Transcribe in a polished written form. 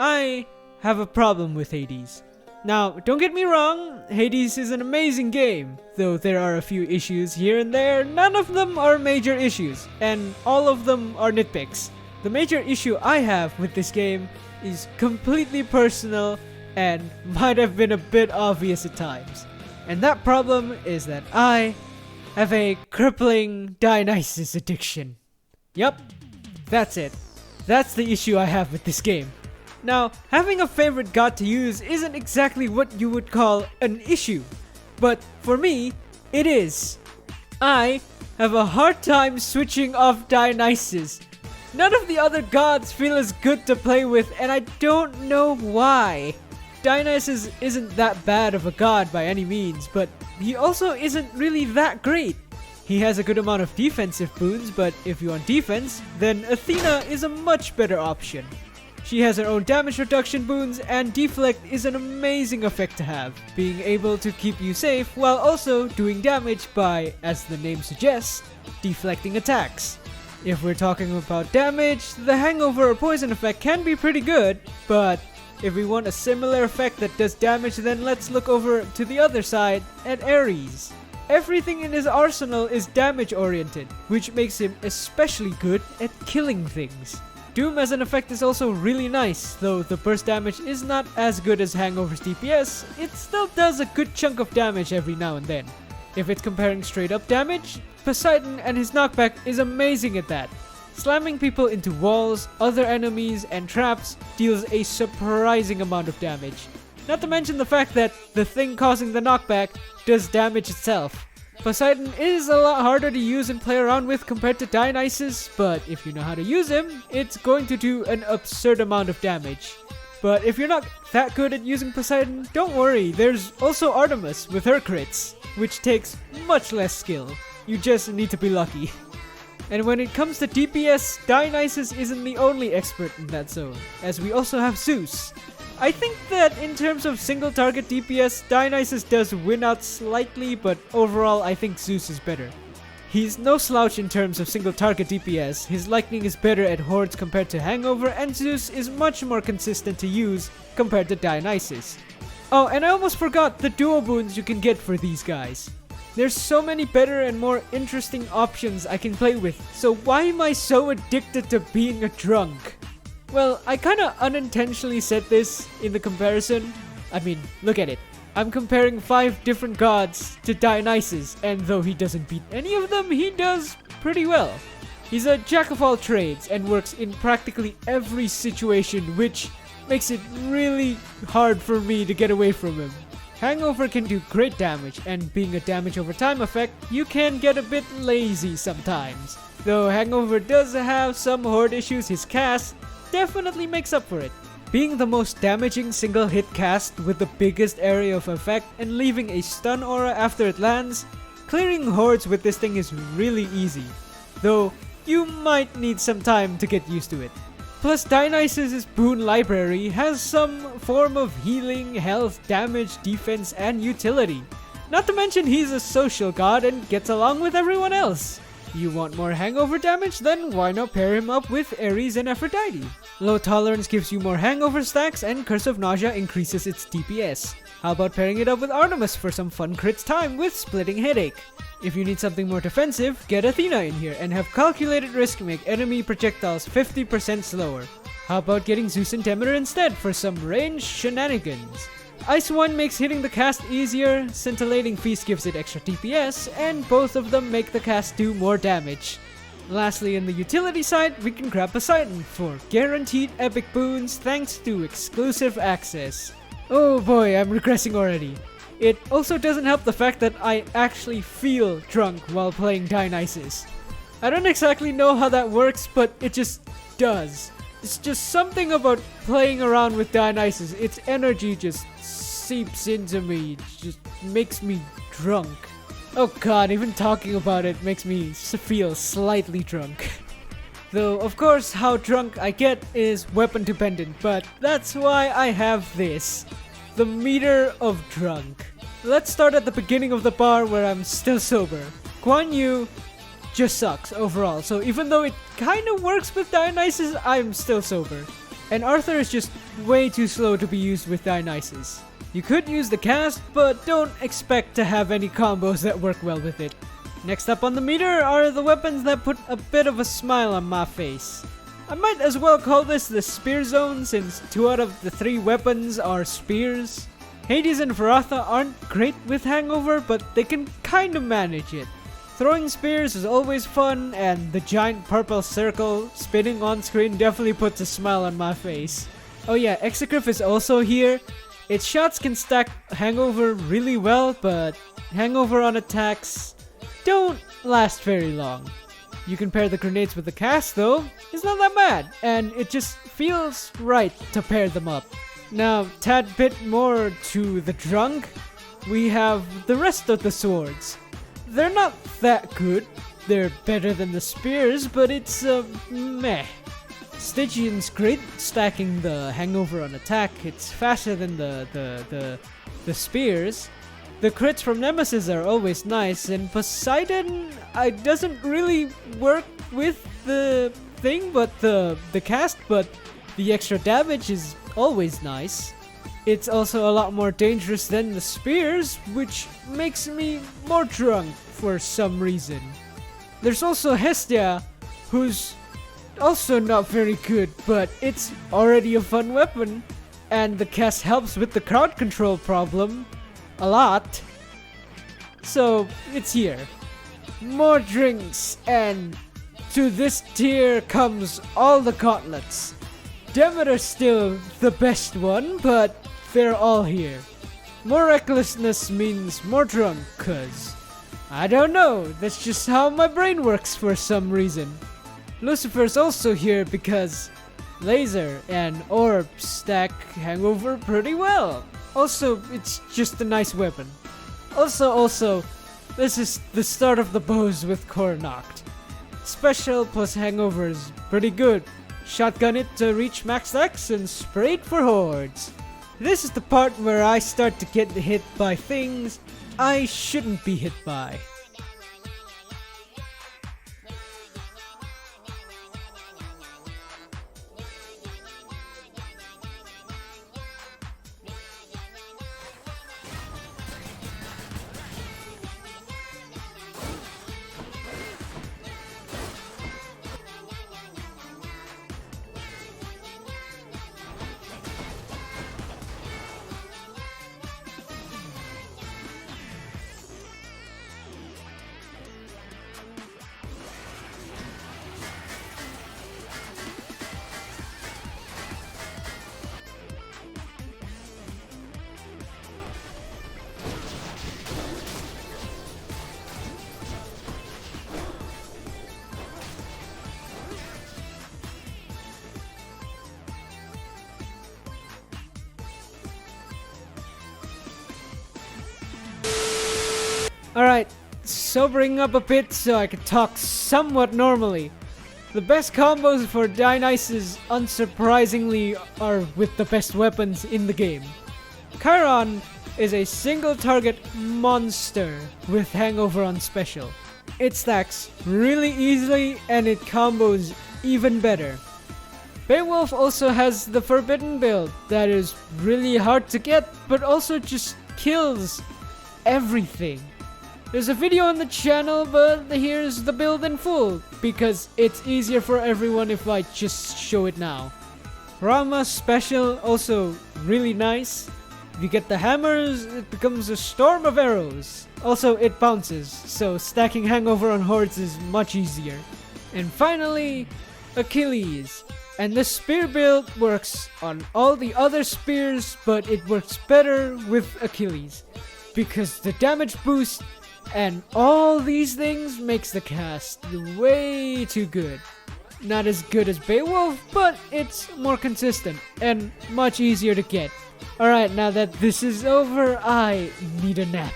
I have a problem with Hades. Now, don't get me wrong, Hades is an amazing game, though there are a few issues here and there. None of them are major issues, and all of them are nitpicks. The major issue I have with this game is completely personal and might have been a bit obvious at times. And that problem is that I have a crippling Dionysus addiction. Yup, that's it. That's the issue I have with this game. Now, having a favorite god to use isn't exactly what you would call an issue, but for me, it is. I have a hard time switching off Dionysus. None of the other gods feel as good to play with, and I don't know why. Dionysus isn't that bad of a god by any means, but he also isn't really that great. He has a good amount of defensive boons, but if you want defense, then Athena is a much better option. She has her own damage reduction boons, and Deflect is an amazing effect to have, being able to keep you safe while also doing damage by, as the name suggests, deflecting attacks. If we're talking about damage, the hangover or poison effect can be pretty good, but if we want a similar effect that does damage, then let's look over to the other side at Ares. Everything in his arsenal is damage oriented, which makes him especially good at killing things. Doom as an effect is also really nice, though the burst damage is not as good as Hangover's DPS, it still does a good chunk of damage every now and then. If it's comparing straight up damage, Poseidon and his knockback is amazing at that. Slamming people into walls, other enemies, and traps deals a surprising amount of damage. Not to mention the fact that the thing causing the knockback does damage itself. Poseidon is a lot harder to use and play around with compared to Dionysus, but if you know how to use him, it's going to do an absurd amount of damage. But if you're not that good at using Poseidon, don't worry, there's also Artemis with her crits, which takes much less skill. You just need to be lucky. And when it comes to DPS, Dionysus isn't the only expert in that zone, as we also have Zeus. I think that in terms of single target DPS, Dionysus does win out slightly, but overall I think Zeus is better. He's no slouch in terms of single target DPS, his lightning is better at hordes compared to Hangover, and Zeus is much more consistent to use compared to Dionysus. Oh, and I almost forgot the duo boons you can get for these guys. There's so many better and more interesting options I can play with, so why am I so addicted to being a drunk? Well, I kinda unintentionally said this in the comparison. I mean, look at it. I'm comparing 5 different gods to Dionysus, and though he doesn't beat any of them, he does pretty well. He's a jack of all trades and works in practically every situation, which makes it really hard for me to get away from him. Hangover can do great damage, and being a damage over time effect, you can get a bit lazy sometimes. Though Hangover does have some horde issues, his cast definitely makes up for it. Being the most damaging single hit cast with the biggest area of effect and leaving a stun aura after it lands, clearing hordes with this thing is really easy, though you might need some time to get used to it. Plus, Dionysus' boon library has some form of healing, health, damage, defense, and utility. Not to mention he's a social god and gets along with everyone else. You want more hangover damage? Then why not pair him up with Ares and Aphrodite? Low tolerance gives you more hangover stacks, and Curse of Nausea increases its DPS. How about pairing it up with Artemis for some fun crits time with Splitting Headache? If you need something more defensive, get Athena in here and have Calculated Risk make enemy projectiles 50% slower. How about getting Zeus and Demeter instead for some range shenanigans? Ice One makes hitting the cast easier, Scintillating Feast gives it extra DPS, and both of them make the cast do more damage. Lastly, in the utility side, we can grab Poseidon for guaranteed epic boons thanks to exclusive access. Oh boy, I'm regressing already. It also doesn't help the fact that I actually feel drunk while playing Dionysus. I don't exactly know how that works, but it just does. It's just something about playing around with Dionysus. Its energy just seeps into me. It just makes me drunk. Oh god, even talking about it makes me feel slightly drunk. Though, of course, how drunk I get is weapon dependent, but that's why I have this. The meter of drunk. Let's start at the beginning of the bar where I'm still sober. Guan Yu just sucks overall, so even though it kinda works with Dionysus, I'm still sober. And Arthur is just way too slow to be used with Dionysus. You could use the cast, but don't expect to have any combos that work well with it. Next up on the meter are the weapons that put a bit of a smile on my face. I might as well call this the spear zone since 2 out of the 3 weapons are spears. Hades and Varatha aren't great with Hangover, but they can kind of manage it. Throwing spears is always fun, and the giant purple circle spinning on screen definitely puts a smile on my face. Oh yeah, Exegriff is also here. Its shots can stack Hangover really well, but Hangover on attacks don't last very long. You can pair the grenades with the cast though, it's not that bad, and it just feels right to pair them up. Now, tad bit more to the drunk, we have the rest of the swords. They're not that good, they're better than the spears, but it's meh. Stygian's great stacking the Hangover on attack, it's faster than the spears. The crits from Nemesis are always nice, and Poseidon doesn't really work with the thing, but the cast, but the extra damage is always nice. It's also a lot more dangerous than the spears, which makes me more drunk for some reason. There's also Hestia, who's also not very good, but it's already a fun weapon, and the cast helps with the crowd control problem a lot. So it's here. More drinks, and to this tier comes all the gauntlets. Demeter's still the best one, but they're all here. More recklessness means more drunk, cause I don't know, that's just how my brain works for some reason. Lucifer's also here because laser and orb stack Hangover pretty well. Also, it's just a nice weapon. Also, this is the start of the bows with core knocked. Special plus Hangover is pretty good. Shotgun it to reach max X and spray it for hordes. This is the part where I start to get hit by things I shouldn't be hit by. Alright, sobering up a bit so I can talk somewhat normally. The best combos for Dionysus, unsurprisingly, are with the best weapons in the game. Chiron is a single target monster with Hangover on special. It stacks really easily and it combos even better. Beowulf also has the forbidden build that is really hard to get but also just kills everything. There's a video on the channel, but here's the build in full, because it's easier for everyone if I just show it now. Rama's special, also really nice. If you get the hammers, it becomes a storm of arrows. Also, it bounces, so stacking Hangover on hordes is much easier. And finally, Achilles. And the spear build works on all the other spears, but it works better with Achilles, because the damage boost and all these things makes the cast way too good. Not as good as Beowulf, but it's more consistent and much easier to get. Alright, now that this is over, I need a nap.